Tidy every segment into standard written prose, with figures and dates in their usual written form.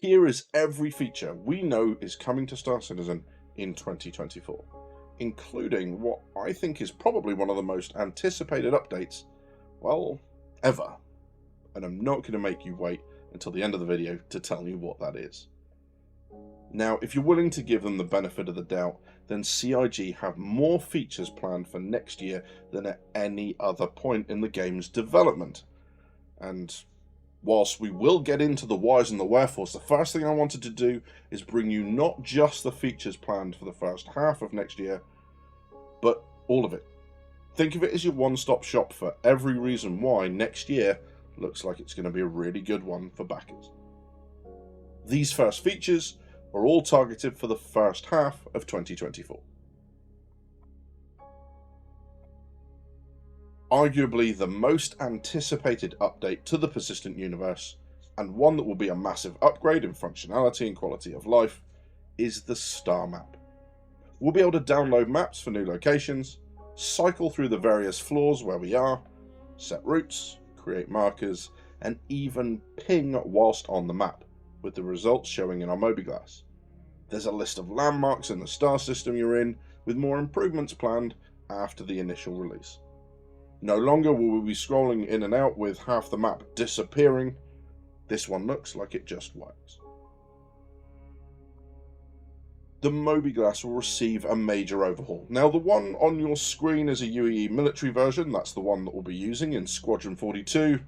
Here is every feature we know is coming to Star Citizen in 2024, including what I think is probably one of the most anticipated updates, well, ever. And I'm not going to make you wait until the end of the video to tell you what that is. Now, if you're willing to give them the benefit of the doubt, then CIG have more features planned for next year than at any other point in the game's development. And whilst we will get into the whys and the wherefores, the first thing I wanted to do is bring you not just the features planned for the first half of next year, but all of it. Think of it as your one-stop shop for every reason why next year looks like it's going to be a really good one for backers. These first features are all targeted for the first half of 2024. Arguably the most anticipated update to the persistent universe, and one that will be a massive upgrade in functionality and quality of life, is the star map. We'll be able to download maps for new locations, cycle through the various floors where we are, set routes, create markers, and even ping whilst on the map, with the results showing in our mobiGlas. There's a list of landmarks in the star system you're in, with more improvements planned after the initial release. No longer will we be scrolling in and out with half the map disappearing. This one looks like it just works. The mobiGlas will receive a major overhaul. Now, the one on your screen is a UEE military version. That's the one that we'll be using in Squadron 42.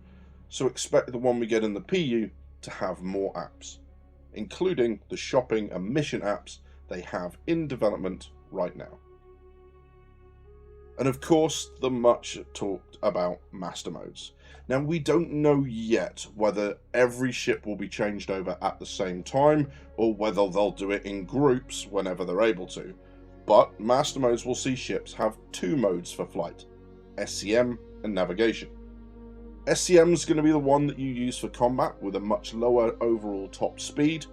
So expect the one we get in the PU to have more apps, including the shopping and mission apps they have in development right now. And of course, the much talked about master modes. Now, we don't know yet whether every ship will be changed over at the same time, or whether they'll do it in groups whenever they're able to. But master modes will see ships have two modes for flight, SCM and navigation. SCM is going to be the one that you use for combat with a much lower overall top speed,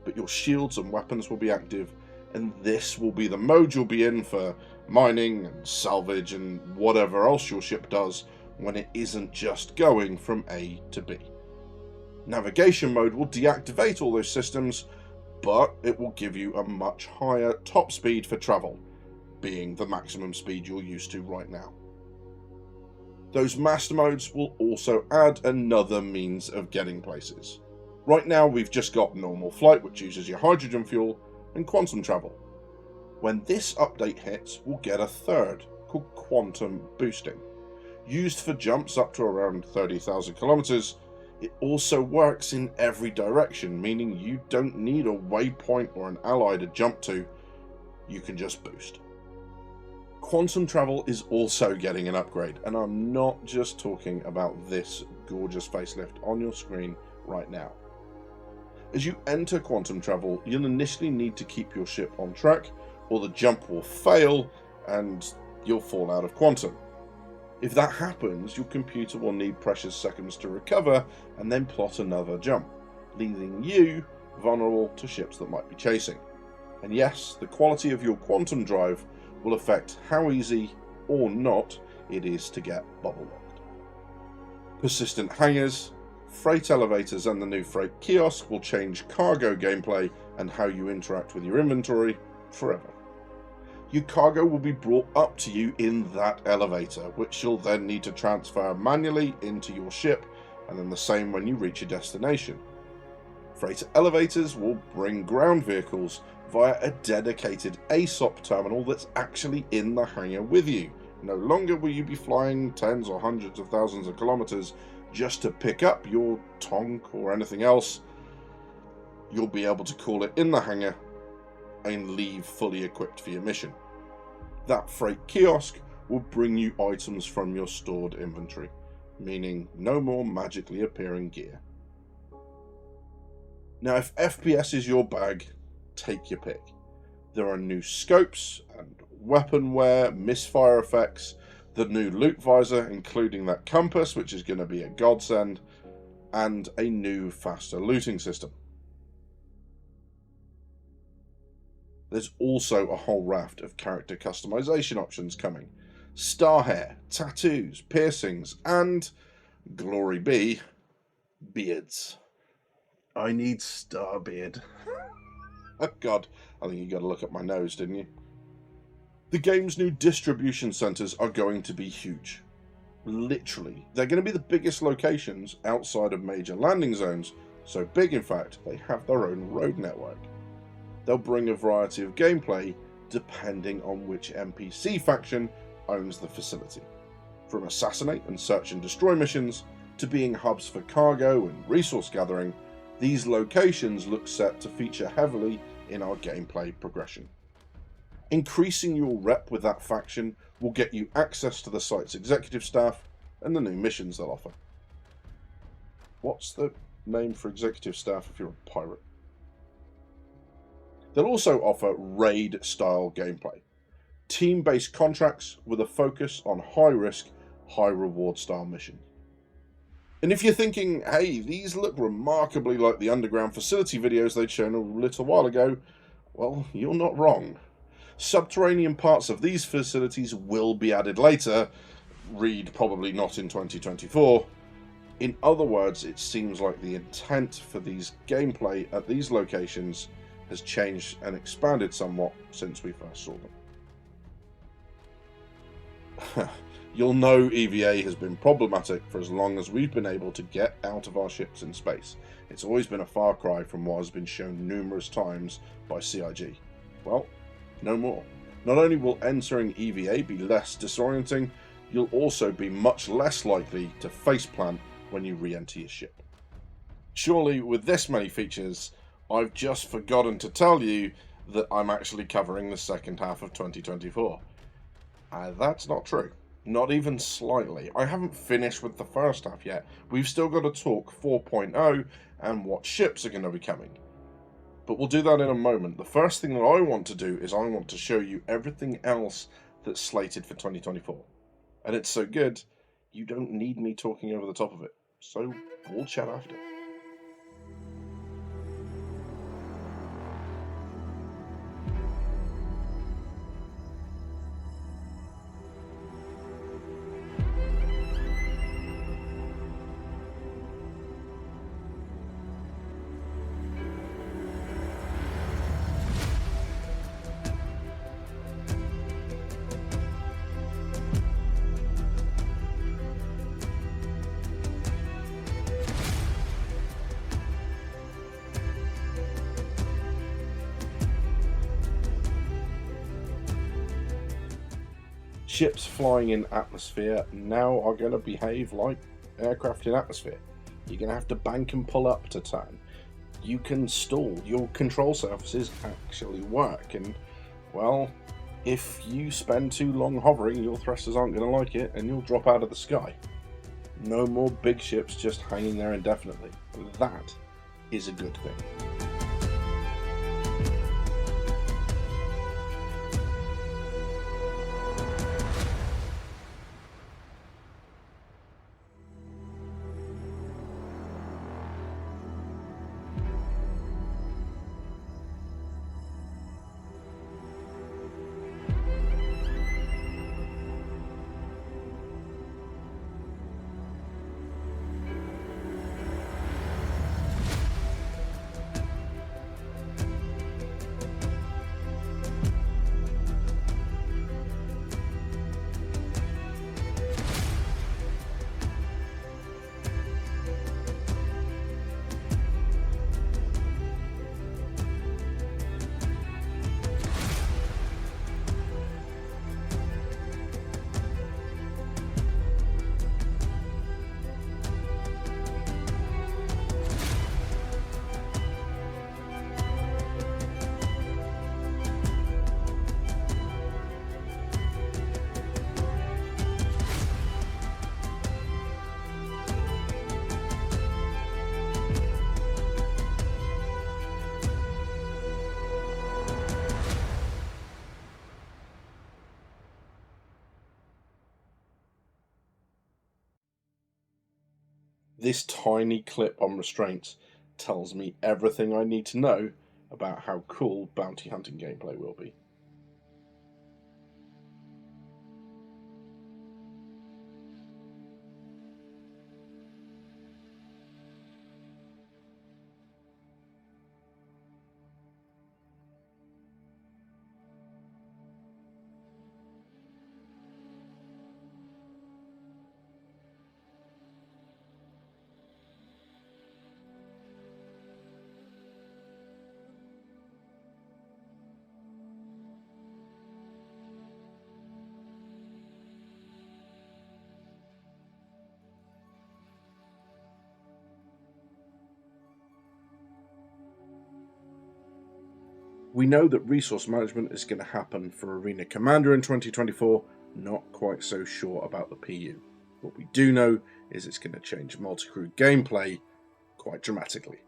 but your shields and weapons will be active, and this will be the mode you'll be in for mining and salvage and whatever else your ship does when it isn't just going from A to B. Navigation mode will deactivate all those systems, but it will give you a much higher top speed for travel, being the maximum speed you're used to right now. Those master modes will also add another means of getting places. Right now we've just got normal flight, which uses your hydrogen fuel, and quantum travel. When this update hits, we'll get a third, called quantum boosting. Used for jumps up to around 30,000 kilometers, it also works in every direction, meaning you don't need a waypoint or an ally to jump to, you can just boost. Quantum travel is also getting an upgrade, and I'm not just talking about this gorgeous facelift on your screen right now. As you enter quantum travel, you'll initially need to keep your ship on track, or the jump will fail and you'll fall out of quantum. If that happens, your computer will need precious seconds to recover and then plot another jump, leaving you vulnerable to ships that might be chasing. And yes, the quality of your quantum drive will affect how easy or not it is to get bubble locked. Persistent hangars, freight elevators, and the new freight kiosk will change cargo gameplay and how you interact with your inventory forever. Your cargo will be brought up to you in that elevator, which you'll then need to transfer manually into your ship, and then the same when you reach your destination. Freighter elevators will bring ground vehicles via a dedicated ASOP terminal that's actually in the hangar with you. No longer will you be flying tens or hundreds of thousands of kilometers just to pick up your tonk or anything else. You'll be able to call it in the hangar and leave fully equipped for your mission. That freight kiosk will bring you items from your stored inventory, meaning no more magically appearing gear. Now, if FPS is your bag, take your pick. There are new scopes and weaponware, misfire effects, the new loot visor, including that compass, which is going to be a godsend, and a new faster looting system. There's also a whole raft of character customization options coming. Star hair, tattoos, piercings, and, glory be, beards. I need Starbeard. Oh god, I think you got to look at my nose, didn't you? The game's new distribution centres are going to be huge. Literally, they're going to be the biggest locations outside of major landing zones, so big in fact, they have their own road network. They'll bring a variety of gameplay depending on which NPC faction owns the facility. From assassinate and search and destroy missions, to being hubs for cargo and resource gathering, these locations look set to feature heavily in our gameplay progression. Increasing your rep with that faction will get you access to the site's executive staff and the new missions they'll offer. What's the name for executive staff if you're a pirate? They'll also offer raid-style gameplay. Team-based contracts with a focus on high-risk, high-reward style missions. And if you're thinking, hey, these look remarkably like the underground facility videos they'd shown a little while ago, well, you're not wrong. Subterranean parts of these facilities will be added later, read probably not in 2024. In other words, it seems like the intent for these gameplay at these locations has changed and expanded somewhat since we first saw them. You'll know EVA has been problematic for as long as we've been able to get out of our ships in space. It's always been a far cry from what has been shown numerous times by CIG. Well, no more. Not only will entering EVA be less disorienting, you'll also be much less likely to faceplant when you re-enter your ship. Surely, with this many features, I've just forgotten to tell you that I'm actually covering the second half of 2024. That's not true. Not even slightly. I haven't finished with the first half yet. We've still got to talk 4.0 and what ships are going to be coming. But we'll do that in a moment. The first thing that I want to do is I want to show you everything else that's slated for 2024. And it's so good, you don't need me talking over the top of it. So we'll chat after. Ships flying in atmosphere now are going to behave like aircraft in atmosphere. You're going to have to bank and pull up to turn. You can stall. Your control surfaces actually work. And, well, if you spend too long hovering, your thrusters aren't going to like it and you'll drop out of the sky. No more big ships just hanging there indefinitely. That is a good thing. This tiny clip on restraints tells me everything I need to know about how cool bounty hunting gameplay will be. We know that resource management is going to happen for Arena Commander in 2024, not quite so sure about the PU. What we do know is it's going to change multi-crew gameplay quite dramatically.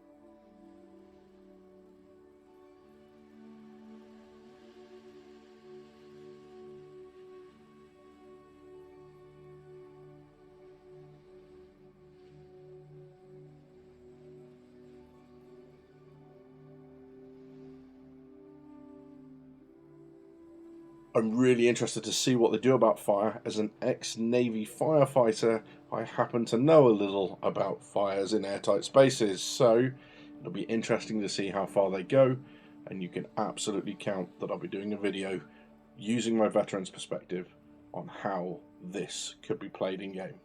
I'm really interested to see what they do about fire. As an ex-Navy firefighter, I happen to know a little about fires in airtight spaces, so it'll be interesting to see how far they go, and you can absolutely count that I'll be doing a video using my veteran's perspective on how this could be played in game.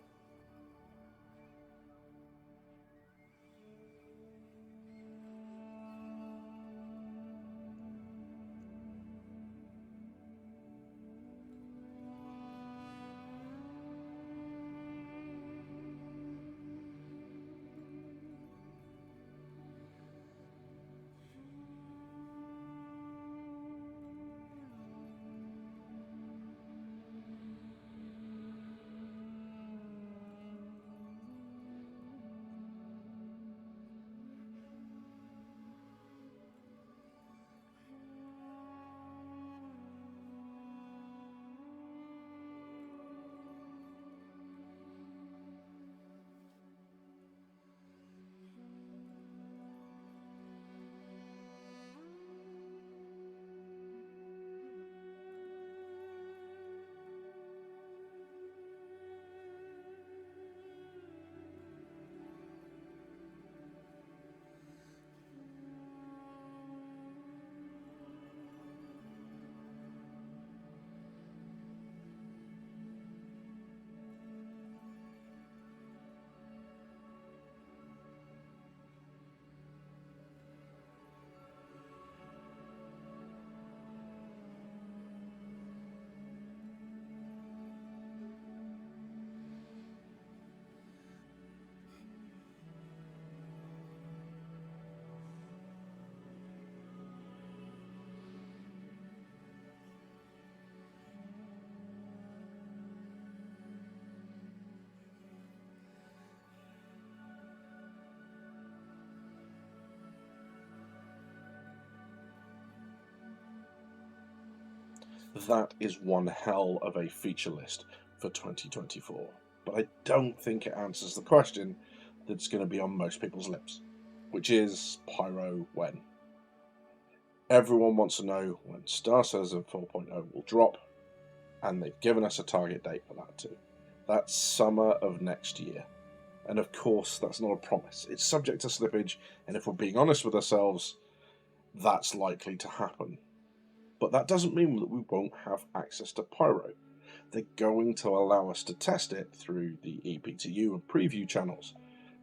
That is one hell of a feature list for 2024, but I don't think it answers the question that's going to be on most people's lips, which is Pyro when? Everyone wants to know when Star Citizen 4.0 will drop, and they've given us a target date for that too. That's summer of next year. And of course, that's not a promise. It's subject to slippage, and if we're being honest with ourselves, that's likely to happen. But that doesn't mean that we won't have access to Pyro. They're going to allow us to test it through the EPTU and preview channels.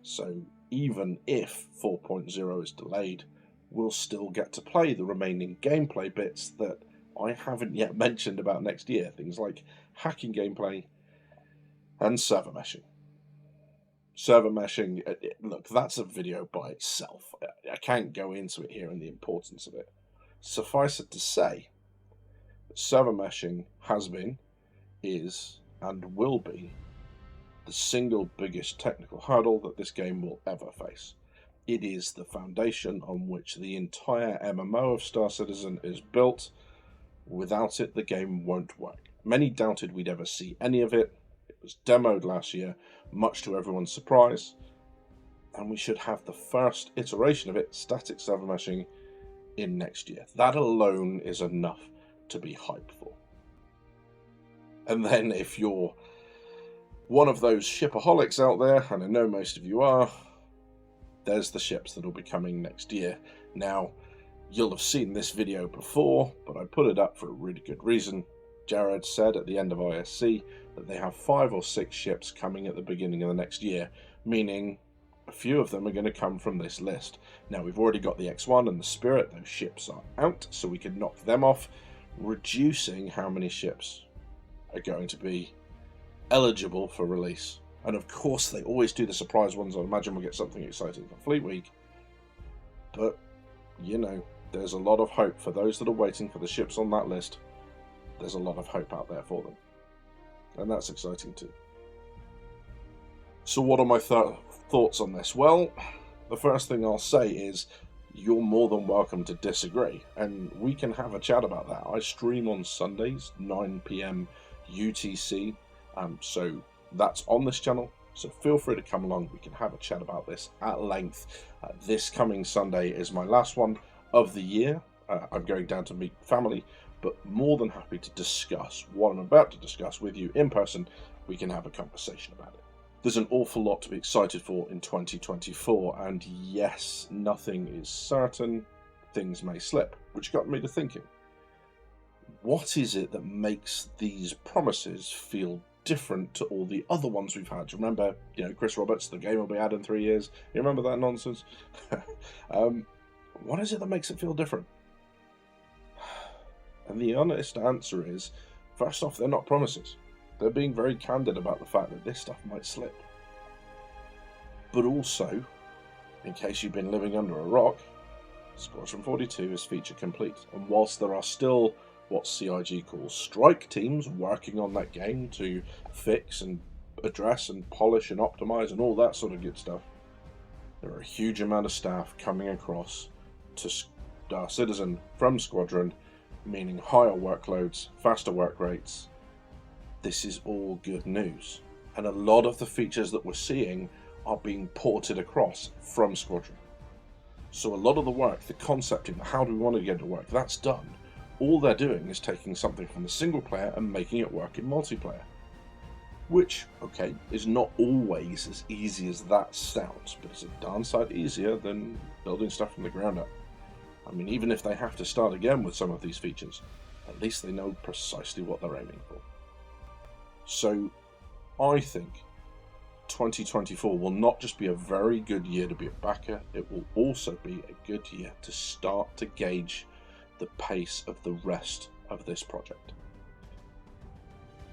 So even if 4.0 is delayed, we'll still get to play the remaining gameplay bits that I haven't yet mentioned about next year. Things like hacking gameplay and server meshing. Server meshing, look, that's a video by itself. I can't go into it here and the importance of it. Suffice it to say, server meshing has been, is, and will be the single biggest technical hurdle that this game will ever face. It is the foundation on which the entire MMO of Star Citizen is built. Without it, the game won't work. Many doubted we'd ever see any of it. It was demoed last year, much to everyone's surprise, and we should have the first iteration of it, static server meshing, in next year. That alone is enough to be hyped for. And then if you're one of those shipaholics out there, and I know most of you are, there's the ships that will be coming next year. Now, you'll have seen this video before, but I put it up for a really good reason. Jared said at the end of ISC that they have 5 or 6 ships coming at the beginning of the next year, meaning a few of them are going to come from this list. Now, we've already got the X1 and the Spirit. Those ships are out, so we can knock them off, reducing how many ships are going to be eligible for release. And of course, they always do the surprise ones. I imagine we'll get something exciting for Fleet Week. But, you know, There's a lot of hope for those that are waiting for the ships on that list. There's a lot of hope out there for them. And that's exciting too. So what are my thoughts on this? Well, the first thing I'll say is you're more than welcome to disagree, and we can have a chat about that. I stream on Sundays, 9 PM UTC, so that's on this channel. So feel free to come along. We can have a chat about this at length. This coming Sunday is my last one of the year. I'm going down to meet family, but more than happy to discuss what I'm about to discuss with you in person. We can have a conversation about it. There's an awful lot to be excited for in 2024, and yes, nothing is certain. Things may slip, which got me to thinking, what is it that makes these promises feel different to all the other ones we've had? Do you remember, Chris Roberts, the game will be out in 3 years? You remember that nonsense? What is it that makes it feel different? And the honest answer is, first off, they're not promises. They're being very candid about the fact that this stuff might slip. But also, in case you've been living under a rock, Squadron 42 is feature complete. And whilst there are still what CIG calls strike teams working on that game to fix and address and polish and optimize and all that sort of good stuff, there are a huge amount of staff coming across to Star Citizen from Squadron, meaning higher workloads, faster work rates. This is all good news. And a lot of the features that we're seeing are being ported across from Squadron. So a lot of the work, the concepting, how do we want to get it to work, that's done. All they're doing is taking something from the single player and making it work in multiplayer. Which, okay, is not always as easy as that sounds, but it's a darn sight easier than building stuff from the ground up. I mean, even if they have to start again with some of these features, at least they know precisely what they're aiming for. So, I think 2024 will not just be a very good year to be a backer, it will also be a good year to start to gauge the pace of the rest of this project.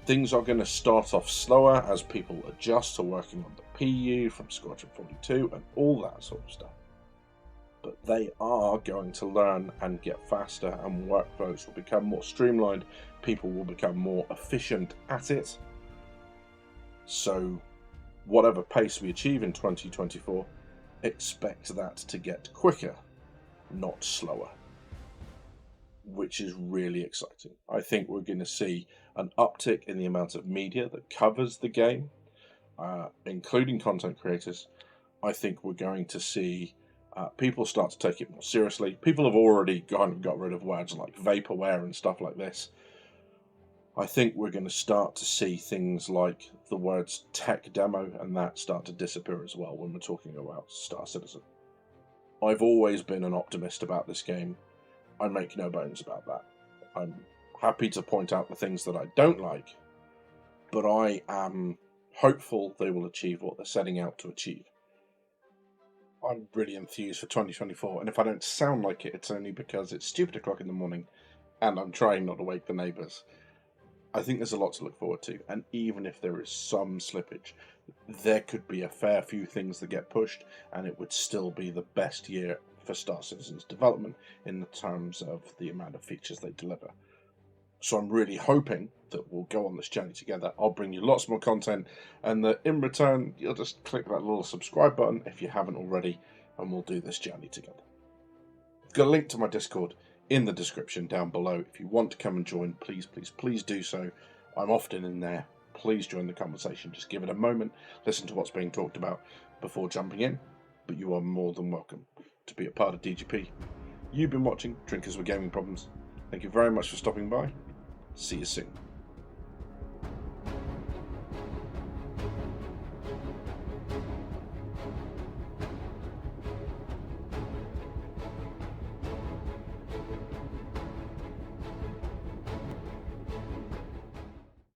Things are going to start off slower as people adjust to working on the PU from Squadron 42 and all that sort of stuff. But they are going to learn and get faster, and workflows will become more streamlined, people will become more efficient at it. So whatever pace we achieve in 2024, expect that to get quicker, not slower. Which is really exciting. I think we're going to see an uptick in the amount of media that covers the game, including content creators. I think we're going to see people start to take it more seriously. People have already got rid of words like vaporware and stuff like this. I think we're going to start to see things like the words tech demo and that start to disappear as well when we're talking about Star Citizen. I've always been an optimist about this game. I make no bones about that. I'm happy to point out the things that I don't like, but I am hopeful they will achieve what they're setting out to achieve. I'm really enthused for 2024, and if I don't sound like it, it's only because it's stupid o'clock in the morning and I'm trying not to wake the neighbours. I think there's a lot to look forward to, and even if there is some slippage, there could be a fair few things that get pushed, and it would still be the best year for Star Citizen's development in the terms of the amount of features they deliver. So I'm really hoping that we'll go on this journey together. I'll bring you lots more content, and that in return, you'll just click that little subscribe button if you haven't already, and we'll do this journey together. I've got a link to my Discord in the description down below. If you want to come and join, please do so. I'm often in there. Please join the conversation. Just give it a moment, listen to what's being talked about before jumping in, but you are more than welcome to be a part of DGP. You've been watching Drinkers with Gaming Problems. Thank you very much for stopping by. See you soon.